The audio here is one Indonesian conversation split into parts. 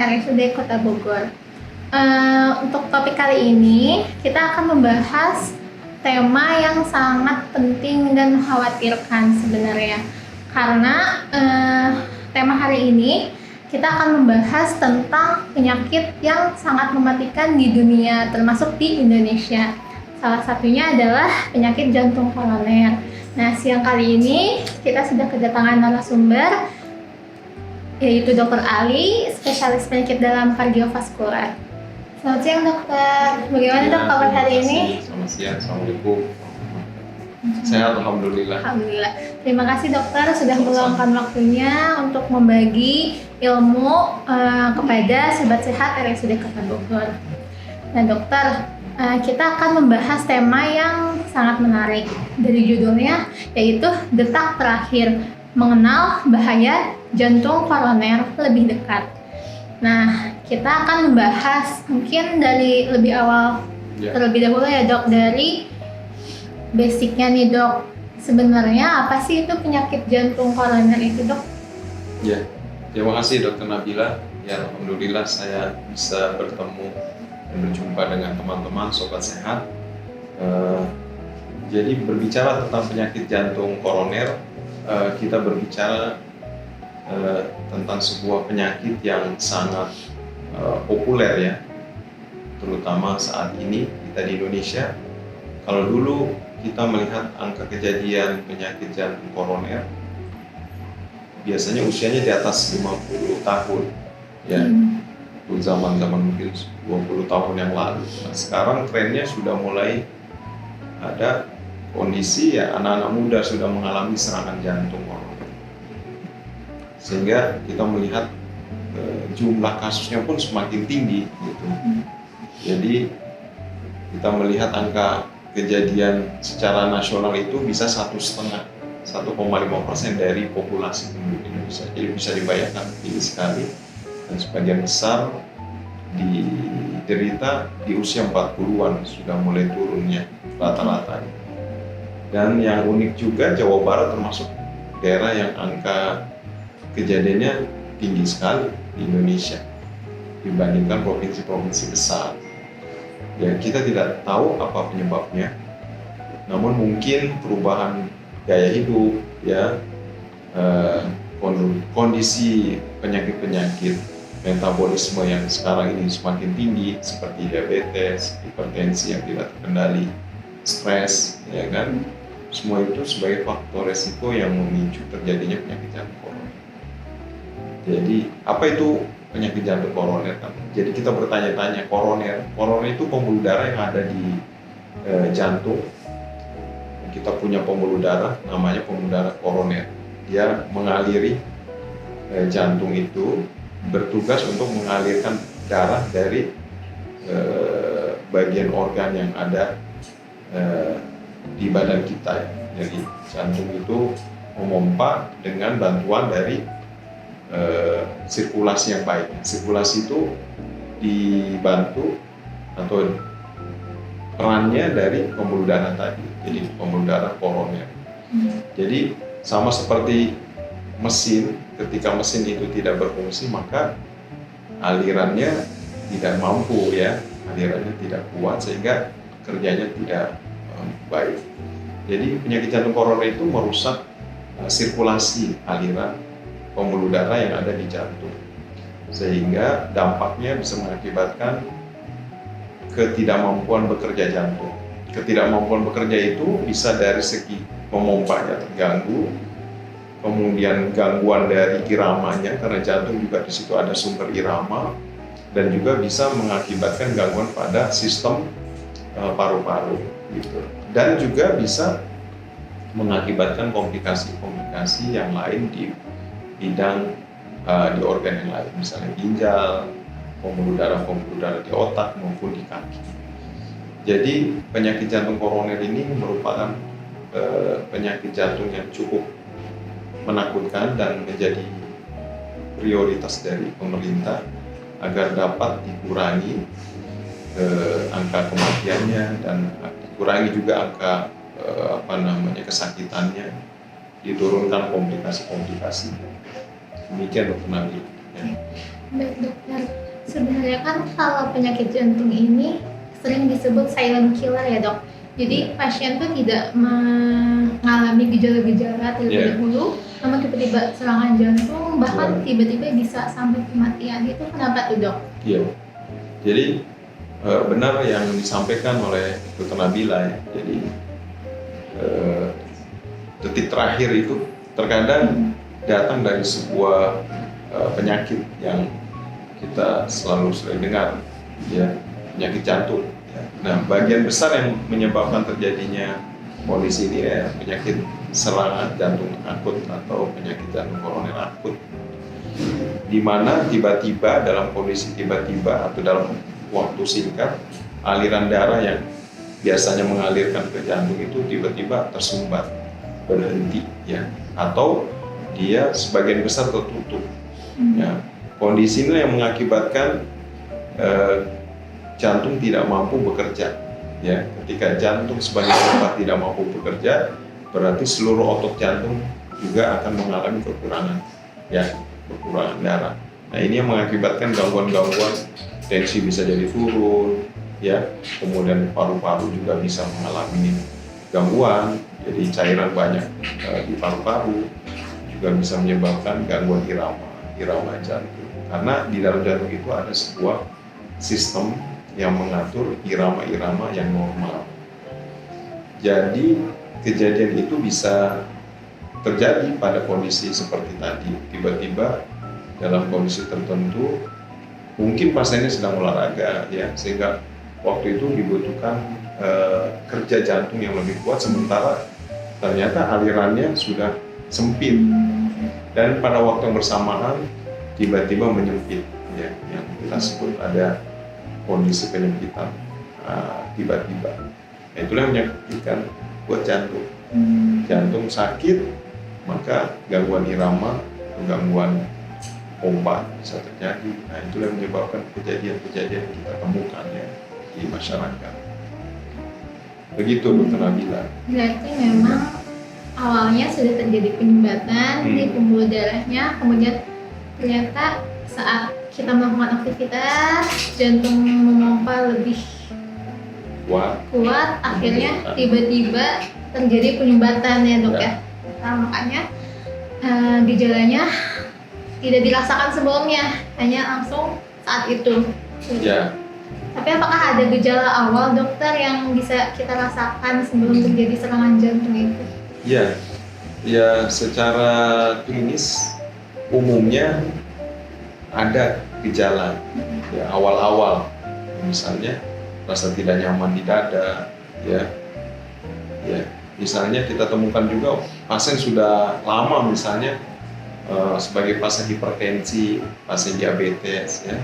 RSUD Kota Bogor. Untuk topik kali ini, kita akan membahas tema yang sangat penting dan mengkhawatirkan sebenarnya. Karena tema hari ini, kita akan membahas tentang penyakit yang sangat mematikan di dunia, termasuk di Indonesia. Salah satunya adalah penyakit jantung koroner. Nah, siang kali ini kita sudah kedatangan narasumber, yaitu Dr. Ali, spesialis penyakit dalam kardiovaskular. Selamat siang dokter, bagaimana dok kabar hari ini? Selamat siang, Assalamualaikum. Sehat, Alhamdulillah. Alhamdulillah. Terima kasih dokter sudah meluangkan waktunya untuk membagi ilmu kepada sobat sehat RSUD Kota Bogor. Nah dokter, kita akan membahas tema yang sangat menarik dari judulnya, yaitu detak terakhir, mengenal bahaya jantung koroner lebih dekat. Nah, kita akan membahas mungkin dari lebih awal terlebih dahulu ya dok, dari basicnya nih dok. Sebenarnya apa sih itu penyakit jantung koroner itu dok? Ya, terima kasih Dokter Nabila. Ya, Alhamdulillah saya bisa bertemu dan berjumpa dengan teman-teman sobat sehat. Jadi berbicara tentang penyakit jantung koroner, kita berbicara tentang sebuah penyakit yang sangat populer ya, terutama saat ini kita di Indonesia. Kalau dulu kita melihat angka kejadian penyakit jantung koroner, biasanya usianya di atas 50 tahun ya, itu zaman-zaman mungkin 20 tahun yang lalu. Nah, sekarang trennya sudah mulai ada kondisi ya, anak-anak muda sudah mengalami serangan jantung koroner. Sehingga kita melihat jumlah kasusnya pun semakin tinggi gitu. Jadi kita melihat angka kejadian secara nasional itu bisa 1,5% dari populasi penduduk Indonesia. Jadi bisa dibayangkan tinggi sekali, dan sebagian besar diderita di usia 40-an sudah mulai turunnya rata-ratanya. Dan yang unik juga, Jawa Barat termasuk daerah yang angka kejadiannya tinggi sekali di Indonesia dibandingkan provinsi-provinsi besar. Ya, kita tidak tahu apa penyebabnya, namun mungkin perubahan gaya hidup ya, kondisi penyakit-penyakit metabolisme yang sekarang ini semakin tinggi seperti diabetes, hipertensi yang tidak terkendali, stres, ya kan? Semua itu sebagai faktor resiko yang memicu terjadinya penyakit jantung koroner. Jadi apa itu penyakit jantung koroner kan? Jadi kita bertanya-tanya, koroner itu pembuluh darah yang ada di jantung. Kita punya pembuluh darah namanya pembuluh darah koroner. Dia mengaliri jantung itu, bertugas untuk mengalirkan darah dari bagian organ yang ada di badan kita. Jadi jantung itu memompa dengan bantuan dari sirkulasi yang baik. Sirkulasi itu dibantu atau perannya dari pembuluh darah tadi, jadi pembuluh darah koroner. Jadi sama seperti mesin, ketika mesin itu tidak berfungsi maka alirannya tidak mampu ya, alirannya tidak kuat sehingga kerjanya tidak baik. Jadi penyakit jantung koroner itu merusak sirkulasi aliran pembuluh darah yang ada di jantung, sehingga dampaknya bisa mengakibatkan ketidakmampuan bekerja jantung. Ketidakmampuan bekerja itu bisa dari segi pemompanya terganggu, kemudian gangguan dari iramanya karena jantung juga di situ ada sumber irama, dan juga bisa mengakibatkan gangguan pada sistem paru-paru gitu. Dan juga bisa mengakibatkan komplikasi-komplikasi yang lain di bidang di organ yang lain, misalnya ginjal, pembuluh darah di otak maupun di kaki. Jadi penyakit jantung koroner ini merupakan penyakit jantung yang cukup menakutkan dan menjadi prioritas dari pemerintah agar dapat dikurangi angka kematiannya dan dikurangi juga angka kesakitannya, diturunkan komplikasi-komplikasi. Demikian Dr. Nabil. Ya. Baik dokter, sebenarnya kan kalau penyakit jantung ini sering disebut silent killer ya dok. Jadi pasien tuh tidak mengalami gejala-gejala terlebih Iya. dahulu, namun tiba-tiba serangan jantung, bahkan tiba-tiba bisa sampai kematian. Itu kenapa tuh dok? Iya. Jadi benar yang disampaikan oleh Dr. Nabila ya. Jadi detik terakhir itu terkadang datang dari sebuah penyakit yang kita selalu sering dengar, ya, penyakit jantung. Ya. Nah, bagian besar yang menyebabkan terjadinya kondisi ini ya penyakit serangan jantung akut atau penyakit jantung koroner akut, di mana tiba-tiba dalam kondisi tiba-tiba atau dalam waktu singkat aliran darah yang biasanya mengalirkan ke jantung itu tiba-tiba tersumbat, berhenti, ya, atau dia sebagian besar tertutup. Ya, kondisi ini yang mengakibatkan jantung tidak mampu bekerja. Ya, ketika jantung sebagai obat tidak mampu bekerja, berarti seluruh otot jantung juga akan mengalami kekurangan, ya, kekurangan darah. Nah, ini yang mengakibatkan gangguan-gangguan, tensi bisa jadi turun, ya, kemudian paru-paru juga bisa mengalami gangguan, jadi cairan banyak di paru-paru, juga bisa menyebabkan gangguan irama jantung. Karena di dalam jantung itu ada sebuah sistem yang mengatur irama-irama yang normal. Jadi kejadian itu bisa terjadi pada kondisi seperti tadi. Tiba-tiba dalam kondisi tertentu, mungkin pasiennya sedang olahraga, ya, sehingga waktu itu dibutuhkan kerja jantung yang lebih kuat, sementara ternyata alirannya sudah sempit, dan pada waktu yang bersamaan tiba-tiba menyempit, ya, yang kita sebut ada kondisi penyempitan tiba-tiba. Nah, itulah yang menyakitkan buat jantung. Jantung sakit, maka gangguan irama, gangguan pompa bisa terjadi. Nah, itulah yang menyebabkan kejadian-kejadian yang kita temukan ya di masyarakat. Begitu Dr. Nabila. Berarti memang awalnya sudah terjadi penyumbatan di pembuluh darahnya, kemudian ternyata saat kita melakukan aktivitas jantung memompa lebih kuat, akhirnya tiba-tiba terjadi penyumbatan ya dok ya. Nah, makanya gejalanya tidak dirasakan sebelumnya, hanya langsung saat itu. Ya. Tapi apakah ada gejala awal dokter yang bisa kita rasakan sebelum terjadi serangan jantung itu? Ya, ya, secara klinis umumnya ada gejala ya, awal-awal, misalnya rasa tidak nyaman di dada, ya, misalnya kita temukan juga pasien sudah lama misalnya sebagai pasien hipertensi, pasien diabetes, ya,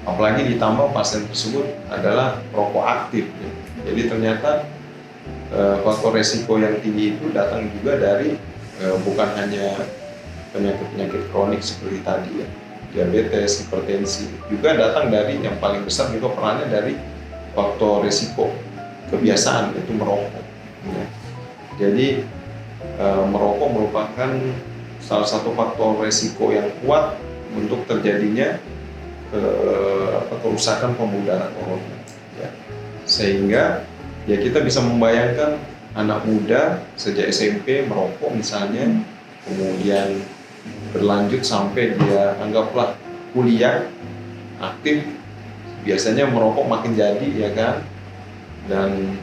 apalagi ditambah pasien tersebut adalah perokok aktif, ya. Jadi ternyata faktor resiko yang tinggi itu datang juga dari bukan hanya penyakit-penyakit kronik seperti tadi ya, diabetes, hipertensi, juga datang dari yang paling besar juga perannya dari faktor resiko kebiasaan, yaitu merokok. Ya. Jadi merokok merupakan salah satu faktor resiko yang kuat untuk terjadinya kerusakan pembuluh darah koroner. Ya. Sehingga ya kita bisa membayangkan anak muda sejak SMP merokok misalnya, kemudian berlanjut sampai dia anggaplah kuliah aktif, biasanya merokok makin jadi ya kan, dan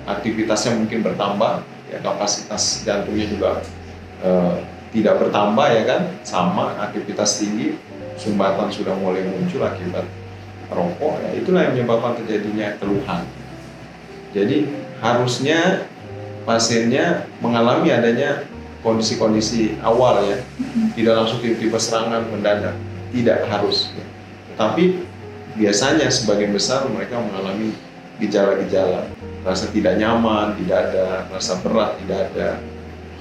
aktivitasnya mungkin bertambah, ya, kapasitas jantungnya juga tidak bertambah ya kan, sama aktivitas tinggi, sumbatan sudah mulai muncul akibat rokok, ya, itulah yang menyebabkan terjadinya keluhan. Jadi harusnya pasiennya mengalami adanya kondisi-kondisi awal ya, tidak langsung tiba-tiba serangan mendadak, tidak harus. Ya. Tapi biasanya sebagian besar mereka mengalami gejala-gejala, rasa tidak nyaman di dada, rasa berat di dada,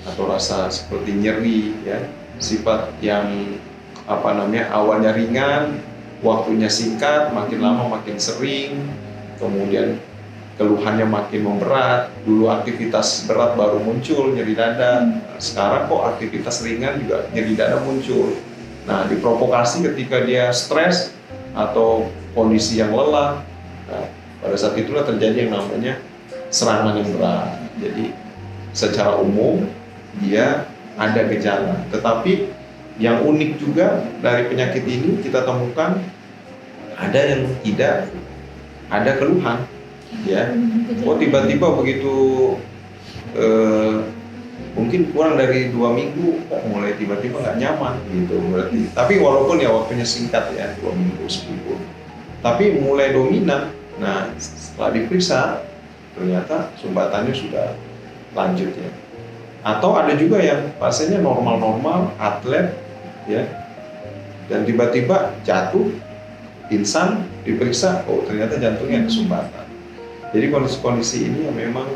atau rasa seperti nyeri, ya, sifat yang awalnya ringan, waktunya singkat, makin lama makin sering, kemudian keluhannya makin memberat. Dulu aktivitas berat baru muncul nyeri dada, sekarang kok aktivitas ringan juga nyeri dada muncul. Nah, diprovokasi ketika dia stres atau kondisi yang lelah. Nah, pada saat itulah terjadi yang namanya serangan yang berat. Jadi secara umum dia ada gejala, tetapi yang unik juga dari penyakit ini kita temukan ada yang tidak ada keluhan, ya. Oh, tiba-tiba begitu mungkin kurang dari 2 minggu kok mulai tiba-tiba nggak nyaman gitu berarti. Tapi walaupun ya waktunya singkat ya, 2 minggu seminggu, tapi mulai dominan. Nah, setelah diperiksa ternyata sumbatannya sudah lanjut ya. Atau ada juga yang pasiennya normal-normal, atlet ya, dan tiba-tiba jatuh, pingsan, diperiksa, oh ternyata jantungnya ada sumbatan. Jadi kondisi-kondisi ini yang memang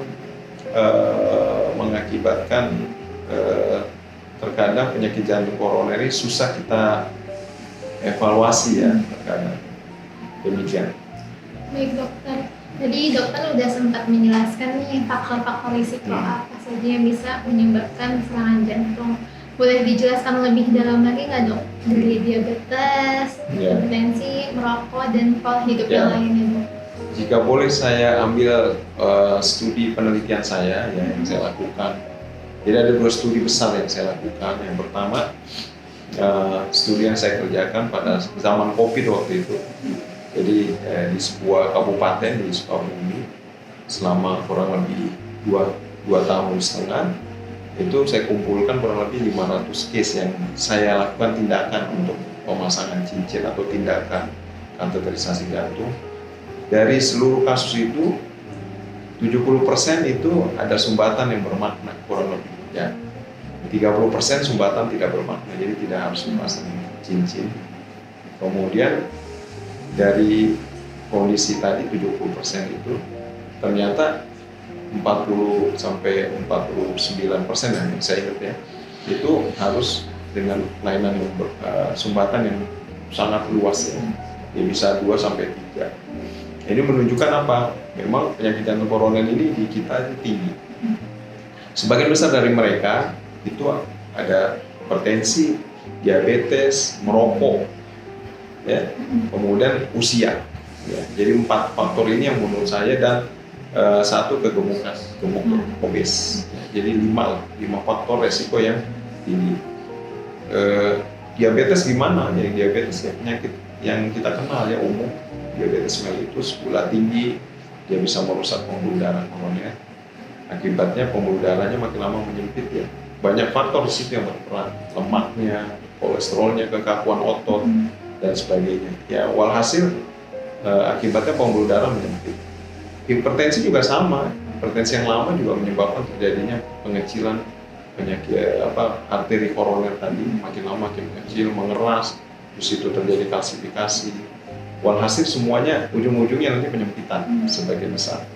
mengakibatkan terkadang penyakit jantung koroner susah kita evaluasi ya, terkadang demikian. Baik dokter, jadi dokter udah sempat menjelaskan nih faktor-faktor risiko apa saja yang bisa menyebabkan serangan jantung. Boleh dijelaskan lebih dalam lagi nggak dok? Dari diabetes, hipertensi, merokok, dan pola hidup yang lainnya dok? Jika boleh saya ambil studi penelitian saya ya, yang saya lakukan. Jadi ada 2 studi besar yang saya lakukan. Yang pertama studi yang saya kerjakan pada zaman COVID waktu itu. Jadi di sebuah kabupaten di Sukabumi selama kurang lebih 2 tahun setengah itu saya kumpulkan kurang lebih 500 case yang saya lakukan tindakan untuk pemasangan cincin atau tindakan kateterisasi jantung. Dari seluruh kasus itu 70% itu ada sumbatan yang bermakna kurang lebih ya. 30% sumbatan tidak bermakna, jadi tidak harus dipasang cincin. Kemudian dari kondisi tadi 70% itu ternyata 40 sampai 49% yang saya ingat ya, itu harus dengan kelainan sumbatan yang sangat luas ya. Ya bisa 2 sampai 3. Ini menunjukkan apa? Memang penyakit jantung koroner ini di kita tinggi. Sebagian besar dari mereka itu ada hipertensi, diabetes, merokok, ya, kemudian usia. Ya, jadi 4 faktor ini yang menurut saya, dan 1 kegemukan, gemuk obes. Ya, jadi 5 faktor resiko yang tinggi. Diabetes gimana? Jadi diabetes ya penyakit yang kita kenal ya umum. Diabetes mellitus, gula tinggi, dia bisa merusak pembuluh darah koroner. Akibatnya pembuluh darahnya makin lama menyempit ya. Banyak faktor di situ yang berperan, lemaknya, kolesterolnya, kekakuan otot, dan sebagainya. Ya, walhasil akibatnya pembuluh darah menyempit. Hipertensi juga sama. Hipertensi yang lama juga menyebabkan terjadinya pengecilan penyakit arteri koroner tadi, makin lama makin kecil, mengeras, terus itu terjadi kalsifikasi. Walhasil semuanya ujung-ujungnya nanti penyempitan sebagian besar.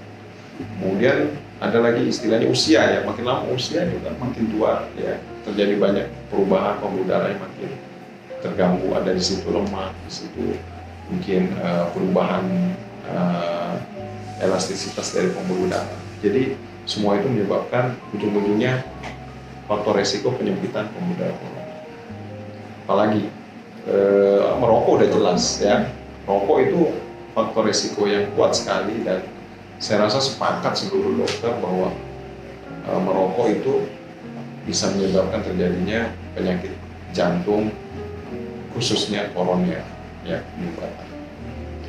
Kemudian ada lagi istilahnya usia ya, makin lama usia juga makin tua ya, terjadi banyak perubahan pembuluh darah yang makin terganggu, ada di situ lemak, di situ mungkin perubahan elastisitas dari pembuluh darah. Jadi semua itu menyebabkan ujung-ujungnya faktor resiko penyempitan pembuluh darah. Apalagi merokok udah jelas ya. Rokok itu faktor risiko yang kuat sekali, dan saya rasa sepakat seluruh dokter bahwa merokok itu bisa menyebabkan terjadinya penyakit jantung, khususnya koroner ya, penyumbatan.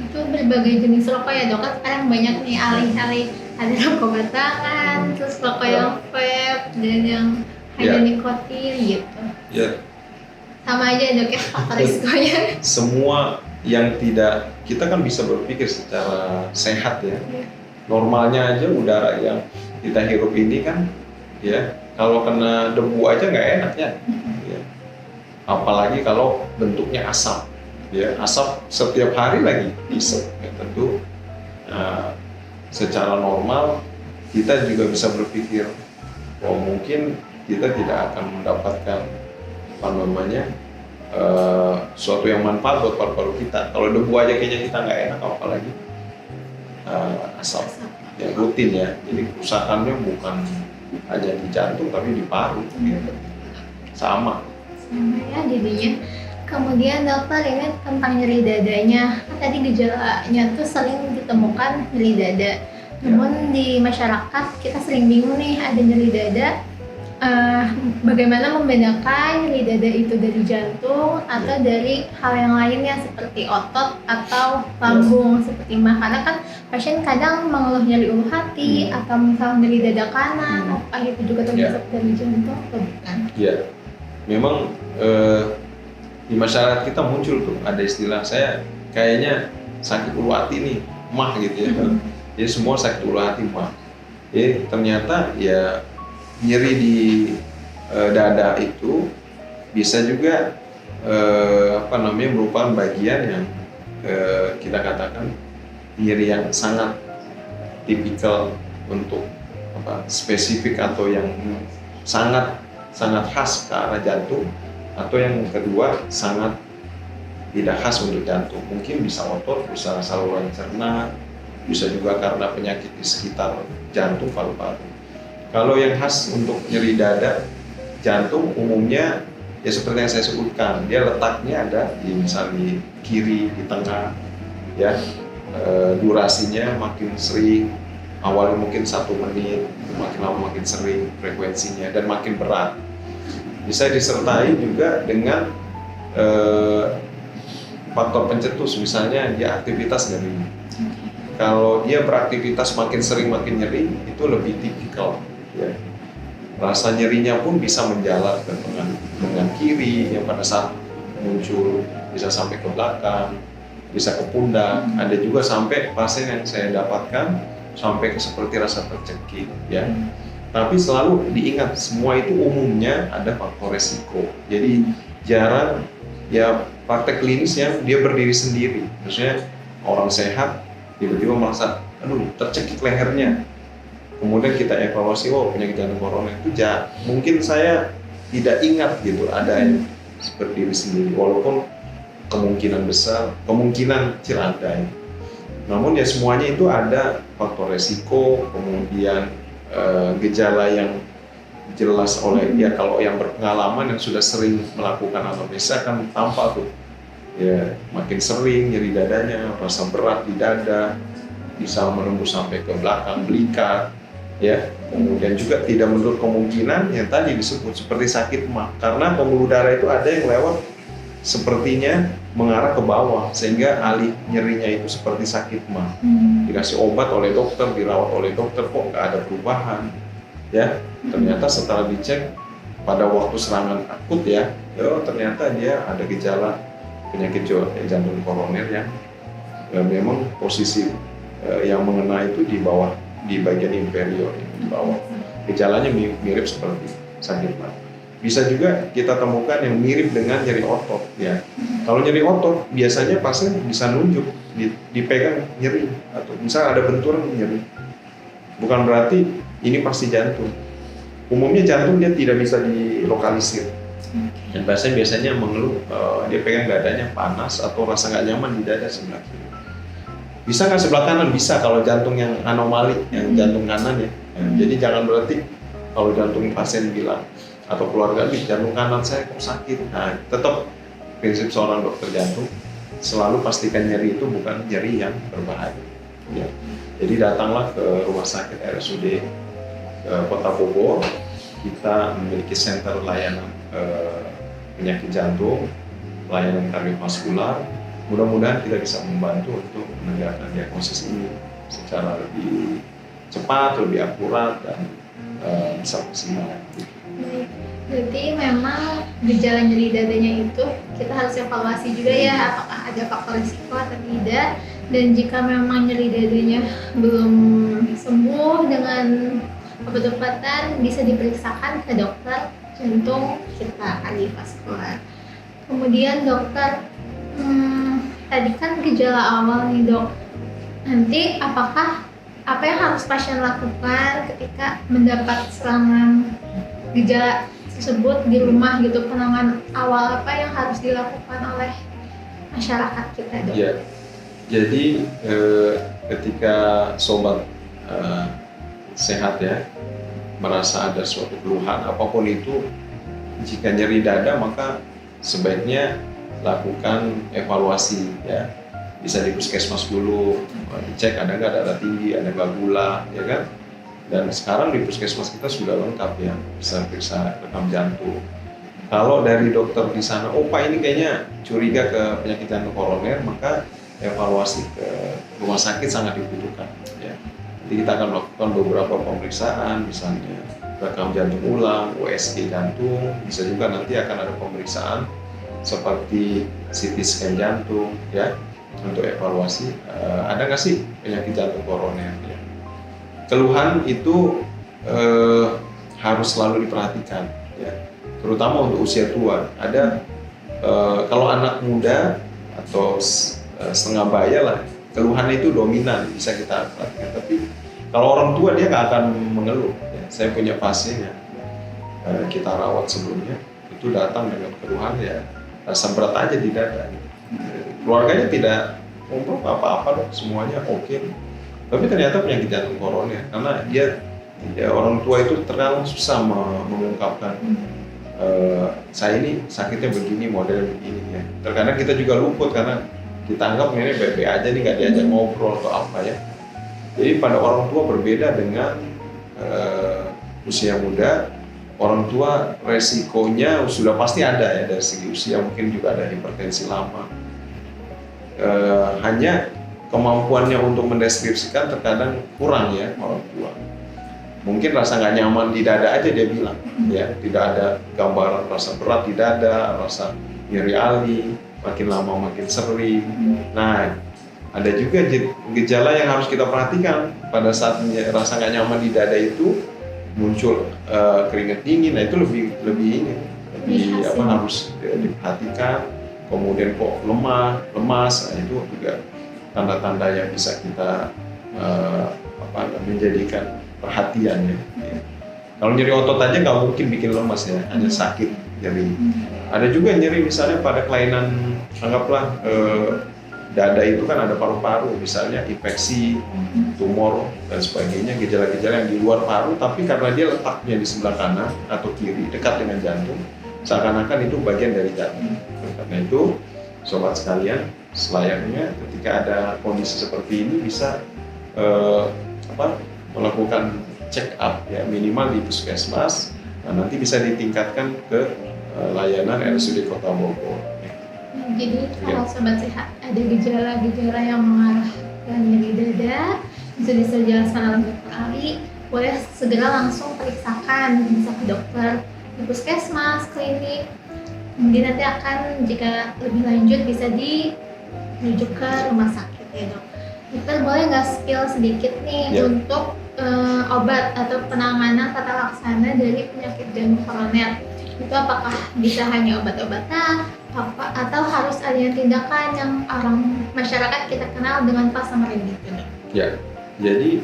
Itu berbagai jenis rokok ya dok, kan sekarang banyak nih alih-alih, ada rokok batangan, terus rokok yang vape, dan yang hanya nikotin gitu. Ya. Sama aja dok ya faktor risikonya. Semua yang tidak, kita kan bisa berpikir secara sehat ya. Normalnya aja udara yang kita hirup ini kan ya, kalau kena debu aja nggak enak ya. Apalagi kalau bentuknya asap ya, asap setiap hari lagi isep ya, tentu secara normal kita juga bisa berpikir bahwa mungkin kita tidak akan mendapatkan suatu yang manfaat buat paru-paru kita. Kalau debu aja kayaknya kita nggak enak, apalagi asap yang rutin ya. Jadi kerusakannya bukan hanya di jantung tapi di paru gitu. Sama Ya jadinya. Kemudian dokter ini tentang nyeri dadanya. Kan tadi gejalanya tuh sering ditemukan nyeri dada. Namun di masyarakat kita sering bingung nih ada nyeri dada. Bagaimana membedakan nyeri dada itu dari jantung atau dari hal yang lainnya seperti otot atau lambung seperti mah, karena kan pasien kadang mengeluh nyeri ulu hati atau misalnya nyeri dada kanan, apakah itu juga termasuk dari jantung atau bukan? Iya, memang di masyarakat kita muncul tuh ada istilah, saya kayaknya sakit ulu hati nih, mah gitu ya. Jadi semua sakit ulu hati mah. Jadi ternyata ya nyeri di dada itu bisa juga merupakan bagian yang kita katakan nyeri yang sangat tipikal untuk spesifik atau yang sangat khas ke arah jantung, atau yang kedua sangat tidak khas untuk jantung. Mungkin bisa otot, bisa saluran cerna, bisa juga karena penyakit di sekitar jantung, paru-paru. Kalau yang khas untuk nyeri dada jantung umumnya ya seperti yang saya sebutkan, dia letaknya ada di misalnya di kiri, di tengah, ya. Durasinya makin sering, awalnya mungkin 1 menit, makin lama makin sering frekuensinya dan makin berat. Bisa disertai juga dengan faktor pencetus, misalnya dia aktivitas nyeri. Kalau dia beraktivitas makin sering makin nyeri, itu lebih tipikal. Ya. Rasa nyerinya pun bisa menjalar ke lengan kiri yang pada saat muncul bisa sampai ke belakang, bisa ke pundak. Ada juga sampai pasien yang saya dapatkan sampai ke seperti rasa tercekik, ya. Tapi selalu diingat semua itu umumnya ada faktor resiko. Jadi jarang ya praktek klinis yang dia berdiri sendiri. Maksudnya orang sehat tiba-tiba merasa aduh tercekik lehernya. Kemudian kita evaluasi, oh penyakit jantung koroner itu mungkin saya tidak ingat gitu ada yang berdiri sendiri, walaupun kemungkinan besar, kemungkinan kecil ada ya. Namun ya semuanya itu ada faktor resiko, kemudian gejala yang jelas oleh ya, kalau yang berpengalaman yang sudah sering melakukan anamnesa kan tampak tuh ya, makin sering nyeri dadanya, rasa berat di dada, bisa menembus sampai ke belakang belikat. Ya, kemudian juga tidak menutup kemungkinan yang tadi disebut seperti sakit mah, karena pembuluh darah itu ada yang lewat sepertinya mengarah ke bawah sehingga alih nyerinya itu seperti sakit mah. Dikasih obat oleh dokter, dirawat oleh dokter, kok nggak ada perubahan. Ya, ternyata setelah dicek pada waktu serangan akut ya, ternyata dia ada gejala penyakit jantung koroner yang memang posisi yang mengena itu di bawah, di bagian inferior di bawah. Gejalanya mirip seperti sakit mah. Bisa juga kita temukan yang mirip dengan nyeri otot ya. Kalau nyeri otot biasanya pasien bisa nunjuk, dipegang nyeri, atau misal ada benturan nyeri. Bukan berarti ini pasti jantung. Umumnya jantung dia tidak bisa dilokalisir. Dan pasien biasanya mengeluh dia pegang dadanya panas atau rasa nggak nyaman di dada sebelah kiri. Bisa nggak sebelah kanan? Bisa kalau jantung yang anomali, yang jantung kanan ya. Jadi jangan berarti kalau jantung pasien bilang atau keluarga jantung kanan saya kok sakit. Nah, tetap prinsip seorang dokter jantung selalu pastikan nyeri itu bukan nyeri yang berbahaya. Ya. Jadi datanglah ke rumah sakit RSUD Kota Bogor. Kita memiliki center layanan penyakit jantung, layanan kardiovaskular. Mudah-mudahan kita bisa membantu untuk menegakkan diagnosis ini secara lebih cepat, lebih akurat, dan bisa maksimal. Berarti memang gejala nyeri dadanya itu kita harus evaluasi juga ya, apakah ada faktor risiko atau tidak. Dan jika memang nyeri dadanya belum sembuh dengan obat-obatan, bisa diperiksakan ke dokter jantung kita, kardiovaskular. Kemudian dokter, tadi kan gejala awal nih dok, nanti apakah apa yang harus pasien lakukan ketika mendapat serangan gejala tersebut di rumah gitu, penanganan awal apa yang harus dilakukan oleh masyarakat kita dok? Ya, jadi ketika sobat sehat ya merasa ada suatu keluhan apapun itu, jika nyeri dada maka sebaiknya lakukan evaluasi ya. Bisa di puskesmas dulu, dicek ada nggak darah tinggi, ada nggak gula, ya kan? Dan sekarang di puskesmas kita sudah lengkap ya, bisa periksa rekam jantung. Kalau dari dokter di sana, oh Pak ini kayaknya curiga ke penyakit jantung koroner, maka evaluasi ke rumah sakit sangat dibutuhkan. Ya. Jadi kita akan melakukan beberapa pemeriksaan, misalnya rekam jantung ulang, USG jantung, bisa juga nanti akan ada pemeriksaan seperti CT scan jantung, ya, untuk evaluasi ada nggak sih penyakit jantung koroner. Ya. Keluhan itu harus selalu diperhatikan, ya, terutama untuk usia tua. Ada kalau anak muda atau setengah baya lah, keluhan itu dominan bisa kita perhatikan. Tapi kalau orang tua dia nggak akan mengeluh. Ya. Saya punya pasien yang kita rawat sebelumnya itu datang dengan keluhan ya rasa berat aja di dada. Keluarganya tidak ngomong apa-apa dok, semuanya oke. Tapi ternyata penyakit jantung koroner karena dia orang tua itu terkadang susah mengungkapkan saya ini sakitnya begini, model begini ya. Terkadang kita juga luput karena kita anggap ini baik-baik aja nih, nggak diajak ngobrol atau apa ya. Jadi pada orang tua berbeda dengan usia muda. Orang tua resikonya sudah pasti ada ya dari segi usia, mungkin juga ada hipertensi lama. Hanya kemampuannya untuk mendeskripsikan terkadang kurang ya orang tua. Mungkin rasa nggak nyaman di dada aja dia bilang, ya tidak ada gambaran rasa berat di dada, rasa nyeri ali, makin lama makin sering. Nah, ada juga gejala yang harus kita perhatikan pada saat rasa nggak nyaman di dada itu muncul keringat dingin. Nah itu lebih apa harus diperhatikan. Kemudian kok lemas, nah, itu juga tanda-tanda yang bisa kita menjadikan perhatian ya. Kalau nyeri otot aja nggak mungkin bikin lemas ya, hanya sakit nyeri. Ada juga nyeri misalnya pada kelainan, anggaplah dada itu kan ada paru-paru, misalnya infeksi, tumor dan sebagainya, gejala-gejala yang di luar paru, tapi karena dia letaknya di sebelah kanan atau kiri dekat dengan jantung, seakan-akan itu bagian dari jantung. Karena itu, sobat sekalian, selayaknya ketika ada kondisi seperti ini bisa melakukan check up ya, minimal di puskesmas, nah, nanti bisa ditingkatkan ke layanan RSUD Kota Bogor. Jadi kalau sobat sehat ada gejala-gejala yang mengarah ke nyeri dada, bisa dijelaskan oleh dokter Ali, boleh segera langsung periksakan, bisa ke dokter di puskesmas, klinik. Kemudian nanti akan jika lebih lanjut bisa dirujuk ke rumah sakit ya dok. Dokter boleh nggak spill sedikit nih untuk obat atau penanganan tata laksana dari penyakit jantung koroner? Itu apakah bisa hanya obat-obatan atau harus ada tindakan yang orang masyarakat kita kenal dengan pasang ringan gitu? Ya, jadi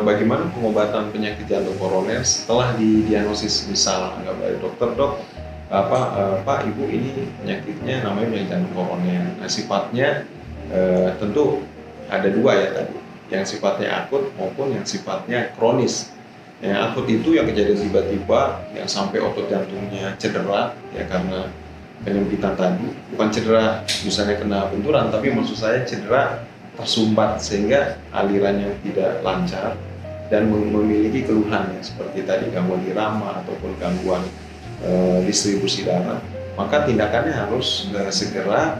bagaimana pengobatan penyakit jantung koroner setelah didiagnosis, misal anggap dokter dok, Pak Ibu ini penyakitnya namanya penyakit jantung koroner. Nah sifatnya tentu ada dua ya tadi, yang sifatnya akut maupun yang sifatnya kronis. Yang akut itu yang kejadian tiba-tiba yang sampai otot jantungnya cedera ya karena penyempitan tadi, bukan cedera misalnya kena benturan, tapi maksud saya cedera tersumbat sehingga alirannya tidak lancar dan memiliki keluhan ya, seperti tadi gangguan irama ataupun gangguan distribusi darah, maka tindakannya harus segera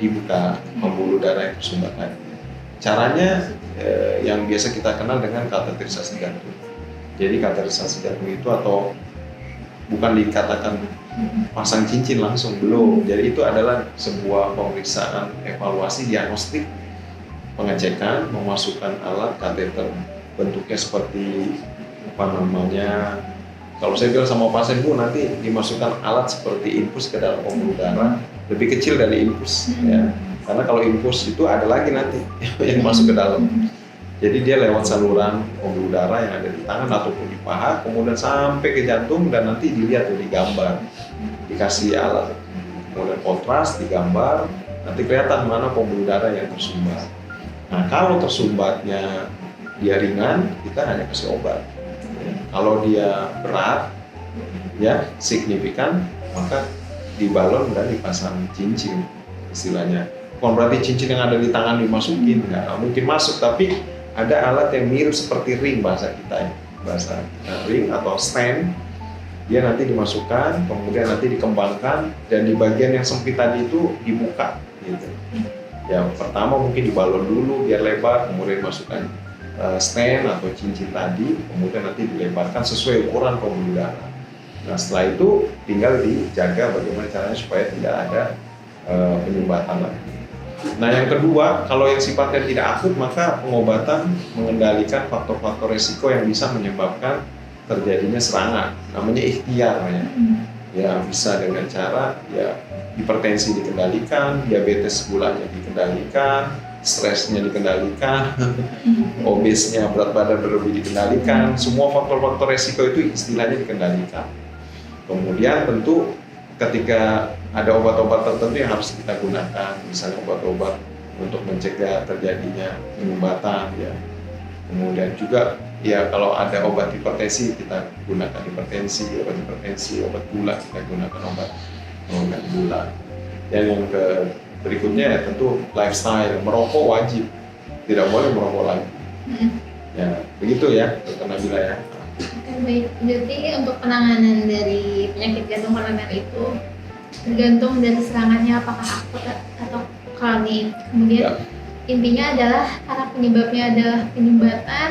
dibuka pembuluh darah yang tersumbat tadi. Caranya yang biasa kita kenal dengan kateterisasi jantung. Jadi kateterisasi jantung itu atau bukan dikatakan pasang cincin langsung, belum. Jadi itu adalah sebuah pemeriksaan evaluasi diagnostik, pengecekan, memasukkan alat kateter, bentuknya seperti kalau saya bilang sama pasien, Bu nanti dimasukkan alat seperti infus ke dalam pembuluh darah, lebih kecil dari infus ya. Karena kalau infus itu ada lagi nanti yang masuk ke dalam. Jadi dia lewat saluran pembuluh darah yang ada di tangan ataupun di paha, kemudian sampai ke jantung dan nanti dilihat digambar, dikasih alat, kemudian kontras digambar, nanti kelihatan mana pembuluh darah yang tersumbat. Nah kalau tersumbatnya dia ringan, kita hanya kasih obat. Kalau dia berat, ya signifikan, maka dibalon dan dipasang cincin. istilahnya. Bukan berarti cincin yang ada di tangan dimasukin, nggak mungkin masuk, tapi ada alat yang mirip seperti ring bahasa kita ya, bahasa ring atau stand. Dia nanti dimasukkan, kemudian nanti dikembangkan, dan di bagian yang sempit tadi itu dibuka gitu. Ya pertama mungkin dibalon dulu biar lebar, kemudian masukkan stand atau cincin tadi, kemudian nanti dilebarkan sesuai ukuran pembuluh darah. Nah setelah itu tinggal dijaga bagaimana caranya supaya tidak ada penyumbatan lagi. Nah yang kedua, kalau yang sifatnya tidak akut, maka pengobatan mengendalikan faktor-faktor resiko yang bisa menyebabkan terjadinya serangan. Namanya ikhtiar ya, bisa dengan cara ya hipertensi dikendalikan, diabetes gulanya dikendalikan, stresnya dikendalikan, obesnya berat badan berlebih dikendalikan, semua faktor-faktor resiko itu istilahnya dikendalikan. Kemudian tentu ketika ada obat-obat tertentu yang harus kita gunakan, misalnya obat-obat untuk mencegah terjadinya penyumbatan ya. Kemudian juga ya kalau ada obat hipertensi kita gunakan hipertensi, obat gula kita gunakan obat gula. Dan yang berikutnya ya tentu lifestyle, merokok wajib, tidak boleh merokok lagi. Ya begitu ya, Dr. Nabila ya. Oke, baik. Jadi untuk penanganan dari penyakit jantung koroner itu tergantung dari serangannya apakah akut atau kronik. Kemudian intinya adalah karena penyebabnya adalah penyumbatan,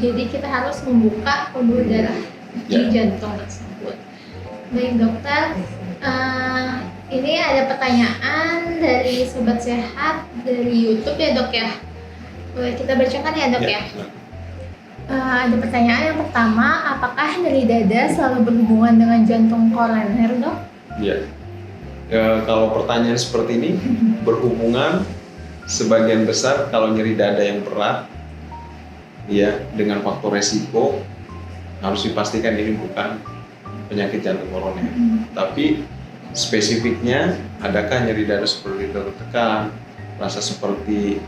jadi kita harus membuka pembuluh darah di jantung tersebut. Baik dokter, ini ada pertanyaan dari Sobat Sehat dari YouTube ya dok ya. Boleh kita bacakan ya dok ya? Ada pertanyaan yang pertama, apakah nyeri dada selalu berhubungan dengan jantung koroner dok? Iya. Kalau pertanyaan seperti ini berhubungan sebagian besar kalau nyeri dada yang berat, ya dengan faktor resiko harus dipastikan ini bukan penyakit jantung koroner. Tapi spesifiknya adakah nyeri dada seperti tertekan, rasa seperti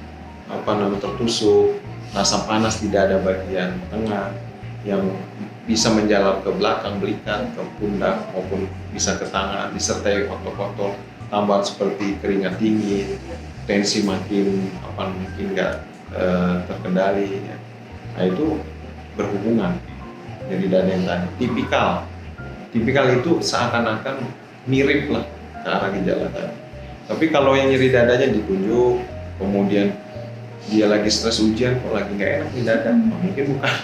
tertusuk, rasa panas di dada bagian tengah yang bisa menjalar ke belakang belikat, ke pundak maupun bisa ke tangan, disertai faktor-faktor tambahan seperti keringat dingin, tensi makin nggak terkendali. Ya. Nah itu berhubungan nyeri dada yang tadi. Tipikal itu seakan-akan mirip lah ke arah gejala tadi. Tapi kalau yang nyeri dadanya ditunjuk, kemudian dia lagi stres ujian, kok lagi nggak enak di dada, mungkin bukan.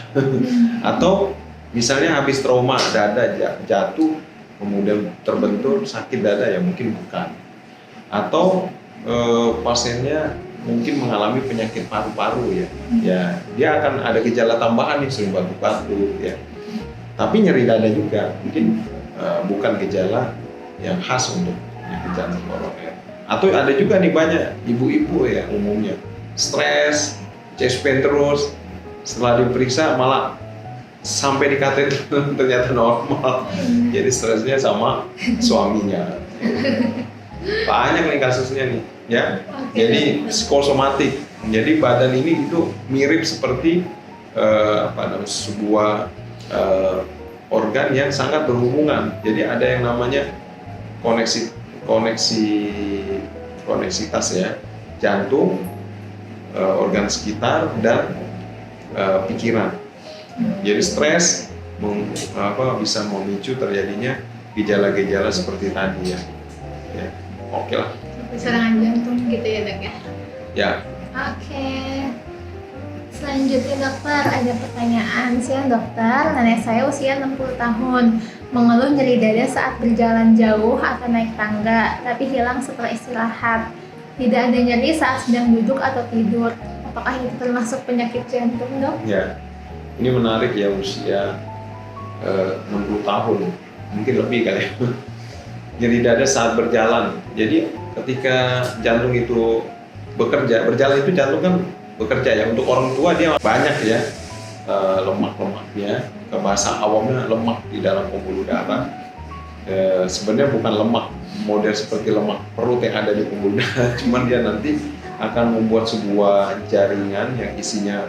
Atau misalnya habis trauma dada jatuh, kemudian terbentur sakit dada, ya mungkin bukan. Atau pasiennya mungkin mengalami penyakit paru-paru ya, ya dia akan ada gejala tambahan nih, sering batuk-batuk ya. Tapi nyeri dada juga mungkin bukan gejala yang khas untuk penyakit jantung koroner. Atau ada juga nih banyak ibu-ibu ya umumnya stres, chest pain terus, setelah diperiksa malah sampai di kateter ternyata normal. Jadi stresnya sama suaminya. Banyak nih kasusnya nih, ya. Jadi psikosomatik. Jadi badan ini itu mirip seperti sebuah organ yang sangat berhubungan. Jadi ada yang namanya koneksitas ya, jantung, organ sekitar dan pikiran. Jadi stres bisa memicu terjadinya gejala-gejala seperti tadi ya. Ya, oke lah. Serangan jantung gitu ya dok ya? Ya. Oke. Selanjutnya dokter, ada pertanyaan. Siang dokter, nenek saya usia 60 tahun, mengeluh nyeri dada saat berjalan jauh atau naik tangga, tapi hilang setelah istirahat. Tidak ada nyeri saat sedang duduk atau tidur. Apakah itu termasuk penyakit jantung, dok? Ya, ini menarik ya, usia 60 tahun, mungkin lebih kali. Nyeri dada saat berjalan. Jadi ketika jantung itu bekerja, berjalan itu jantung kan bekerja ya. Untuk orang tua dia banyak ya lemak-lemaknya. Ke bahasa awamnya lemak di dalam pembuluh darah. Sebenarnya bukan lemak model seperti lemak perut yang ada di pembuluh darah, cuman dia nanti akan membuat sebuah jaringan yang isinya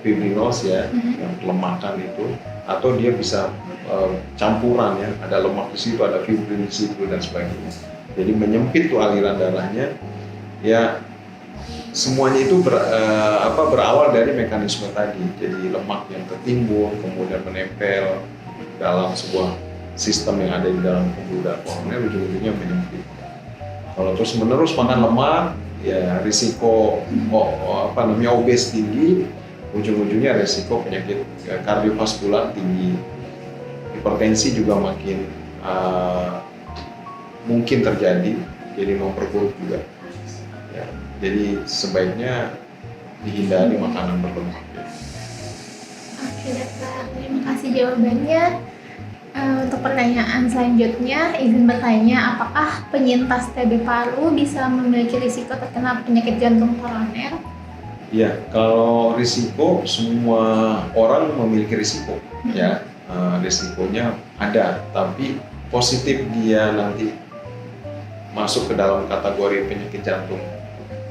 fibrinos ya, yang kelemakan itu, atau dia bisa campuran ya, ada lemak di situ, ada fibrin di situ dan sebagainya. Jadi menyempit tuh aliran darahnya. Ya semuanya itu berawal dari mekanisme tadi. Jadi lemak yang tertimbun kemudian menempel dalam sebuah sistem yang ada di dalam pembuluh darah koroner, ujung-ujungnya menyempit. Kalau terus menerus makan lemak, ya risiko obes tinggi, ujung-ujungnya risiko penyakit kardiovaskular tinggi, hipertensi juga makin mungkin terjadi, jadi memperburuk juga. Ya, jadi sebaiknya dihindari makanan berlemak. Oke dokter, terima kasih jawabannya. Untuk pertanyaan selanjutnya, izin bertanya, apakah penyintas TB paru bisa memiliki risiko terkena penyakit jantung koroner? Ya, kalau risiko, semua orang memiliki risiko, ya. Risikonya ada, tapi positif dia nanti masuk ke dalam kategori penyakit jantung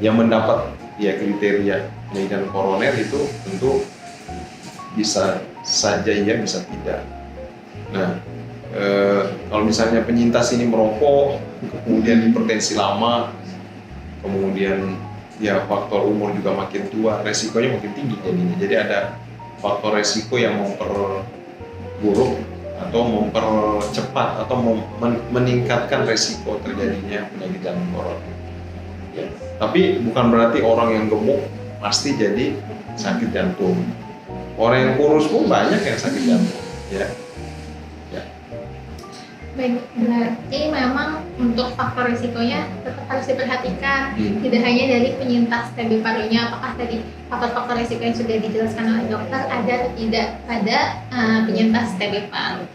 yang mendapat ya kriteria penyakit jantung koroner itu tentu bisa saja iya, bisa tidak. Nah, kalau misalnya penyintas ini merokok, kemudian hipertensi lama, kemudian ya faktor umur juga makin tua, resikonya makin tinggi jadinya. Jadi ada faktor resiko yang memperburuk atau mempercepat atau meningkatkan resiko terjadinya penyakit jantung koroner. Ya. Tapi bukan berarti orang yang gemuk pasti jadi sakit jantung. Orang yang kurus pun banyak yang sakit jantung. Ya. Baik, berarti memang untuk faktor risikonya tetap harus diperhatikan, tidak hanya dari penyintas TB parunya, apakah tadi faktor-faktor risiko yang sudah dijelaskan oleh dokter ada atau tidak pada penyintas TB paru.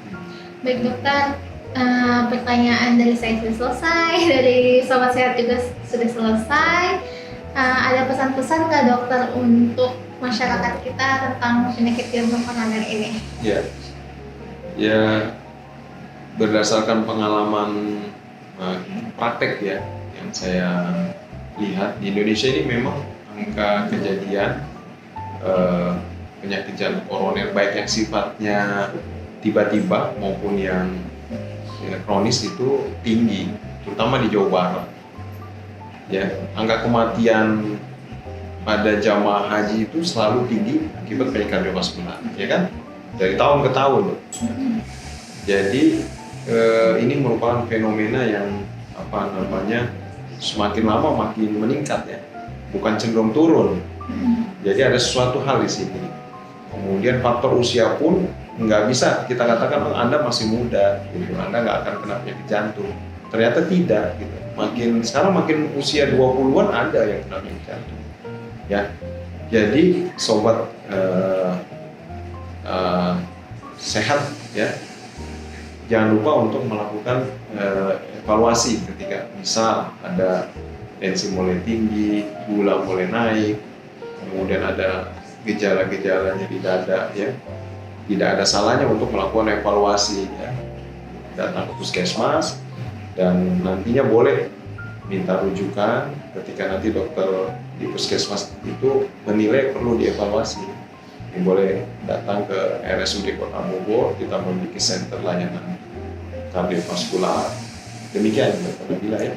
Baik dokter, pertanyaan dari saya sudah selesai, dari Sobat Sehat juga sudah selesai. Ada pesan-pesan nggak dokter untuk masyarakat kita tentang penyakit jantung koroner ini? Ya, berdasarkan pengalaman praktek ya yang saya lihat di Indonesia ini memang angka kejadian penyakit jantung koroner baik yang sifatnya tiba-tiba maupun yang kronis itu tinggi, terutama di Jawa Barat. Ya, angka kematian pada jamaah haji itu selalu tinggi akibat penyakit kardiovaskular, ya kan? Dari tahun ke tahun. Jadi ini merupakan fenomena yang semakin lama makin meningkat ya, bukan cenderung turun. Jadi ada sesuatu hal di sini. Kemudian faktor usia pun nggak bisa kita katakan Anda masih muda, gitu. Anda nggak akan kena penyakit jantung. Ternyata tidak, gitu. Sekarang makin usia 20-an ada yang kena penyakit jantung. Ya, jadi sobat sehat ya. Jangan lupa untuk melakukan evaluasi ketika misal ada tensi mulai tinggi, gula mulai naik, kemudian ada gejala-gejalanya di dada ya. Tidak ada salahnya untuk melakukan evaluasi ya. Datang ke puskesmas dan nantinya boleh minta rujukan ketika nanti dokter di puskesmas itu menilai perlu dievaluasi. Boleh datang ke RSUD Kota Bogor, kita memiliki center layanan kardiovaskular. Demikian Dokter Nabila ya.